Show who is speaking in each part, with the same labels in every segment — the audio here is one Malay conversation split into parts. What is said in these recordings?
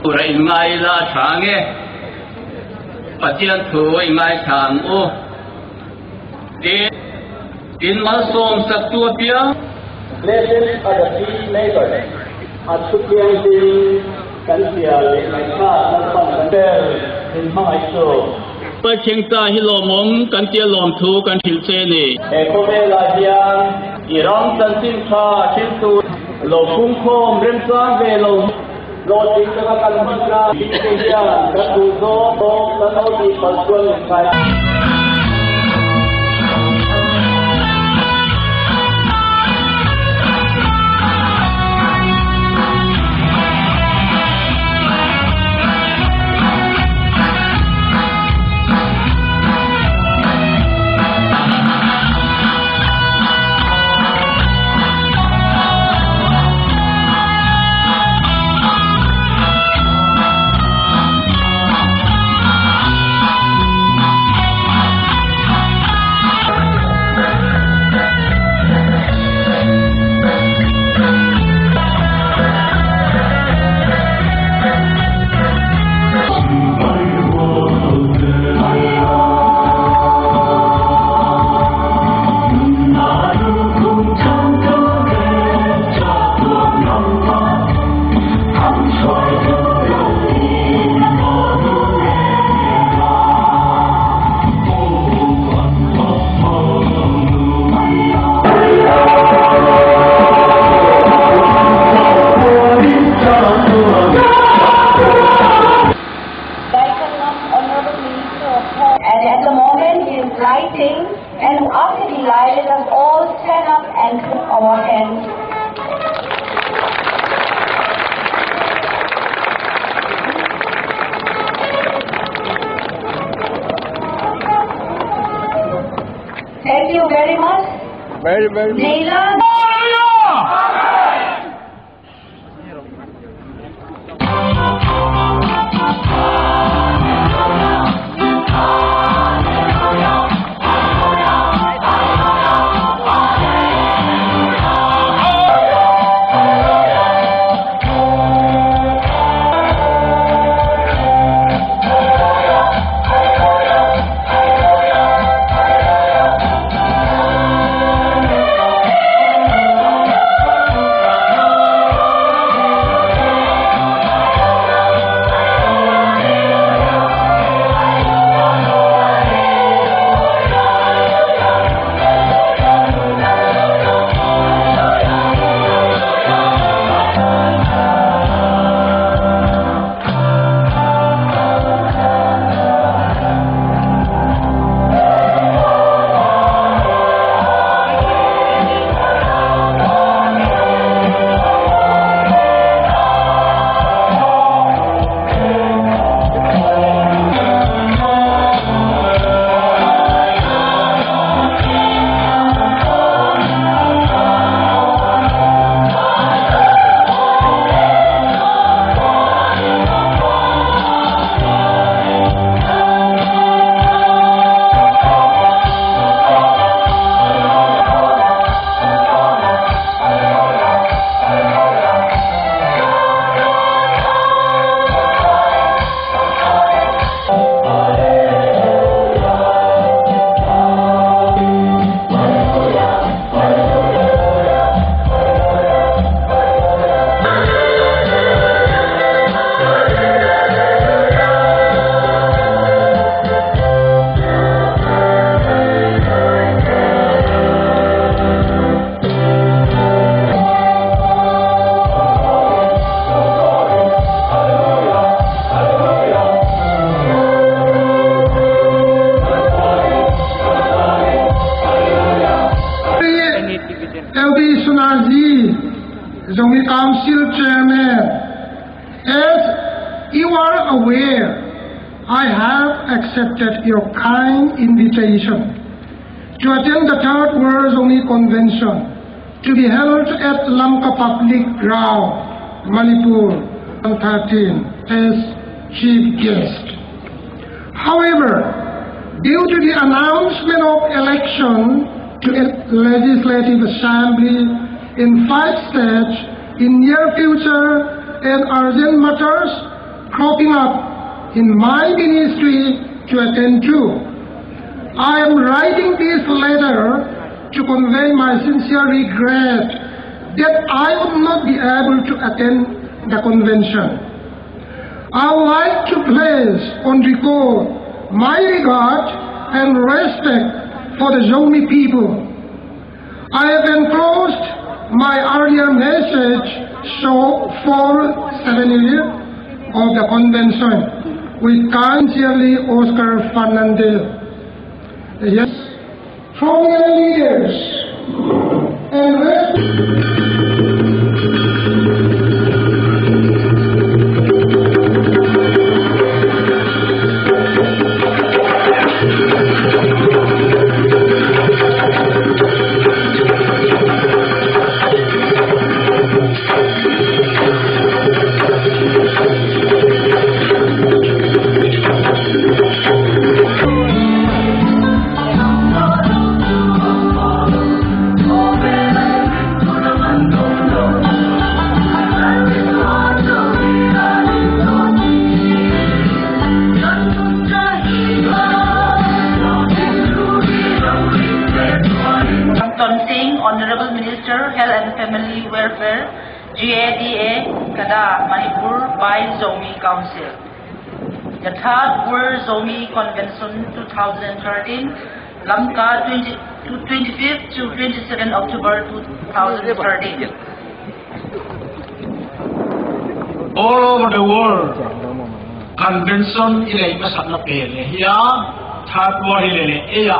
Speaker 1: Ura ingai la thange patian thu ingai thang u in mal som sak tu pia
Speaker 2: Blessed are the peace makers. At sukyang din kansia le mai kha nan pan bandel in mai so.
Speaker 1: pa cheng ta hi lomong kan tia lom thu kan thil che ni
Speaker 2: E ko be la hian irang san sin tha thil tu lo kum khom rem sang ve lo ting ka kan man na ti ke hian ka tu zo to ka no ti pan tuan kai.
Speaker 3: And after the light, let us all stand up and put our hands. Thank you very much.
Speaker 2: Very
Speaker 3: Neela.
Speaker 4: Zomi Council Chairman, as you are aware, I have accepted your kind invitation to attend the Third World Zomi Convention to be held at Lamka Public Ground, Manipur, 2013 as chief guest. However, due to the announcement of election to a Legislative Assembly in 5 states in near future, and urgent matters cropping up in my ministry to attend to. I am writing this letter to convey my sincere regret that I would not be able to attend the convention. I would like to place on record my regard and respect for the Zomi people. I have enclosed my earlier message show for 70th of the convention with sincerely Oscar Fernandez. Yes, prominent leaders and
Speaker 5: Honorable Minister, Health and Family Welfare, GADA, Kada, Manipur by Zomi Council. The third World Zomi Convention 2013, Lanka 25th to 27 October 2013.
Speaker 6: All over the world, convention ilay masat na pele. Hiya, third world ilay. Iya,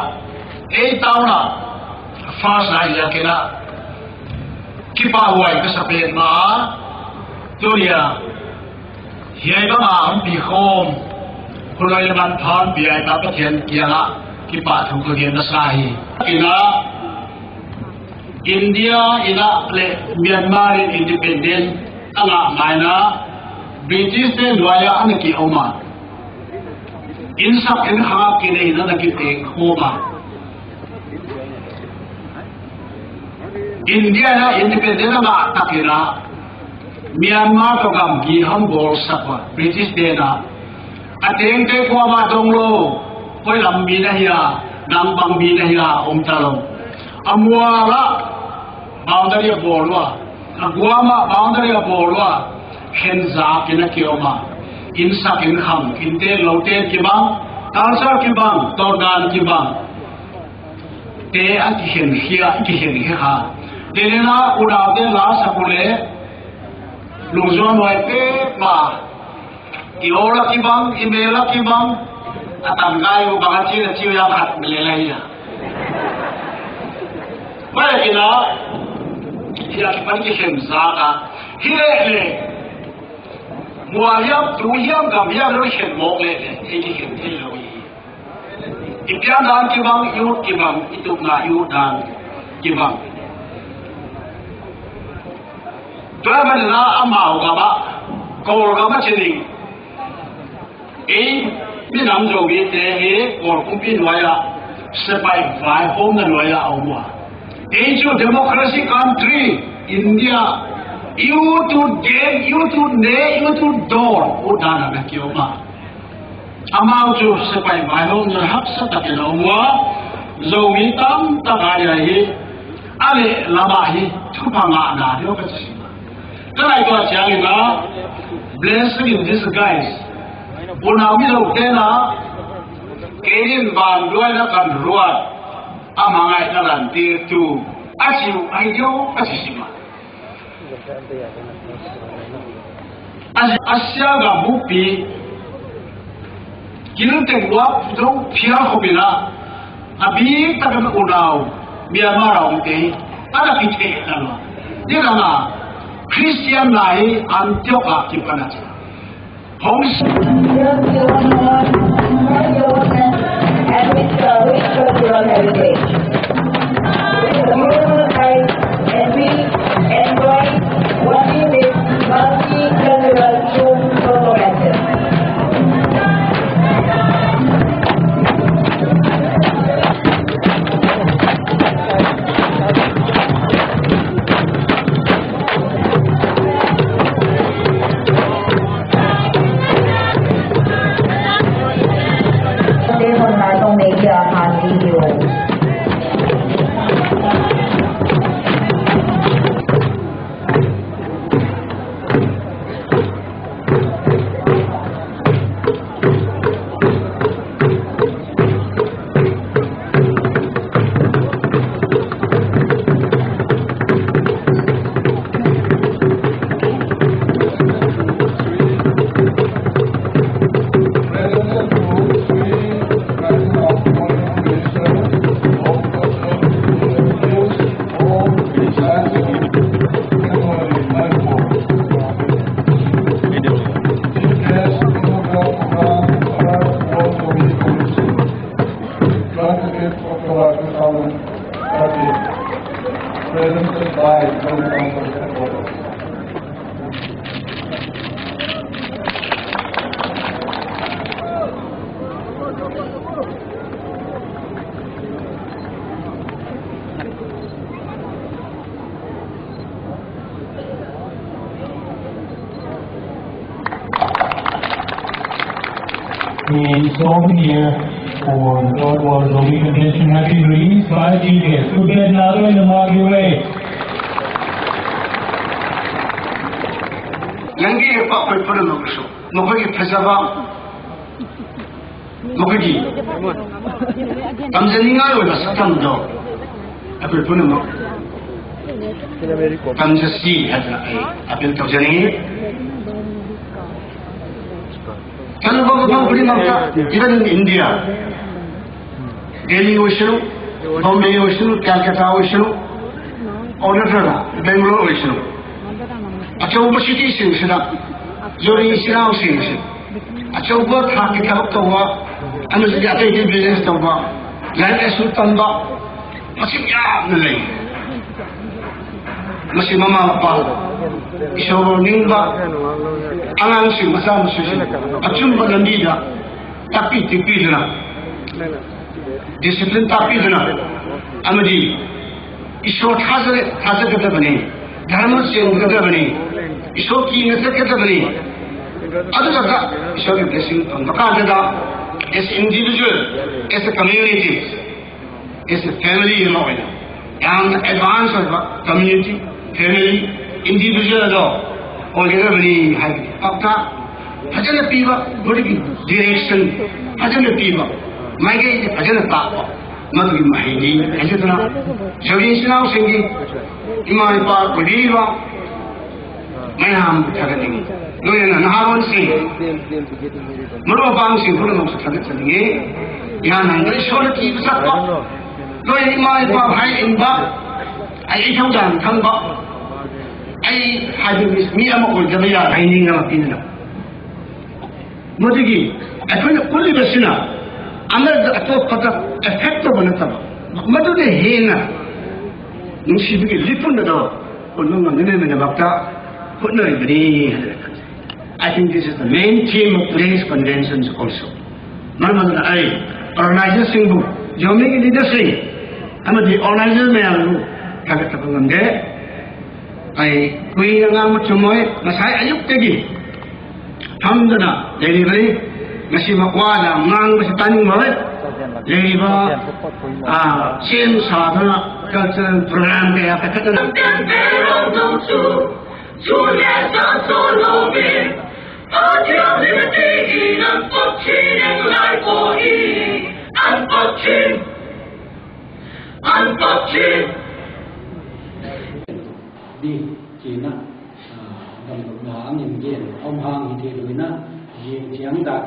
Speaker 6: tauna. First night ya kena kipa huai ke sapen ma tu dia hiai ba ma bi khom khulai ban than bi ai ba pathian kia la kipa thu ko dia na sai ina India ina le Myanmar independent anga maina British te loya an ki oma insap in ha ki nei na ki te khoma India na independent na takira Myanmar to kam gi ham bol sakwa British de na ateng te ko ma dong lo koi lam bi na hiya nang bang bi na hiya talong amwa la boundary bol wa agwa ma boundary bol wa khen za kina kioma insa kin kham inte lo te ki bang talsa ki bang to dan ki bang te a ki hen hiya ki hen ha Delena udade la sakule luzon waite ma iola ki bang imela ki bang atangay u bagachi na chiu yang hat melelai ya wala kina hiya ki pan ki hem zaka hile le muayam truyam gam ya lo hen mo le ki hem ki lo yi ipyan dan ki bang yu ki bang ituk na yu dan ki bang Tuan mana amau kama, kau kama ciri. Minam jogi tehe, kau kumpin waya, sebaik baik home dan waya awak. Itu democracy country, India. You to get, you to ne, you to door. Udah nak kioma. Amau tu sebaik baik home dan hak setakil awak. Zomi tam tak ada hi, ale lama hi, tu pangak dah dia kecil. Kalau itu jangan lah, blessing in disguise. Punami lo kena, kerin banduai nak kan ruat, amangai nalan tu, asiu ayo asisima. Asia gamupi, kini tengwap tu pihak hobila, abi takkan unau, Myanmar orang teh, ada kita nama, dia nama. Christian lai Antioch ki panat hong
Speaker 3: and with rich cultural heritage. And we enjoy watching this multi-cultural show performances.
Speaker 7: is over here for the Zomi Convention has been released by the GPS. Could get another in the Margie Way.
Speaker 6: Yangi pa pura nokso. Nokogi phasaba. Nokogi. Kamjaninga wala satam do. Apel pura nok. Kamjasi hadna ai. Apel kamjani. Kan bawa beri mangsa. Even in India, Delhi ocean, Bombay ocean, Calcutta ocean, Odisha, Bangalore ocean. Achauba city sing sida, Zomi Sinao sing sida. Achauba thaki thak tawa, anu jadi apa itu business tawa, land estate tawa, masih ya nilai, masih mama apa, isoro ningba, angan sing masa musuh, achumba nandida, tapi tipi dana, disiplin tapi dana, amadi, isoro thasa kata bani. Dharma sing kata bani, Ishor ki nasa kata bani. Adu kata Ishor ki blessing maka ada as individual, as a community, as a family, you know, and advance of community, family, individual ado. All kata bani hai. Apna hajana piwa, budi direction, hajana piwa. Mage hajana tapa. Matu mahidi, hajana. Zomi Sinao singi. Imai pa kudiwa mayam thagani loyana nahawan sing maro bang sing pura nok thagat chani yana ngai shor ki sakpa loy imai pa bhai inba ai thaudan thangba ai hadis mi ama ko jamaya haining na pinna modigi athoi kulli basina amar ato qata effect banata madu de hena Nusibi lipun ado, unung nene bakta, punai beri. I think this is the main theme of today's conventions also. Mana ai organizer singbu, Zomi leadership, amadi organizer me alu kagat tapangande. Ai kui ngang macumoy, nasai ayuk tegi. Hamdana delivery, nasi makwala ngang masitaning mawet. Leriba, sin sadhana. Cultural program kaya katakan.
Speaker 8: Đi chỉ na đồng đồng những gì ông hàng thì đối na gì tiếng đạt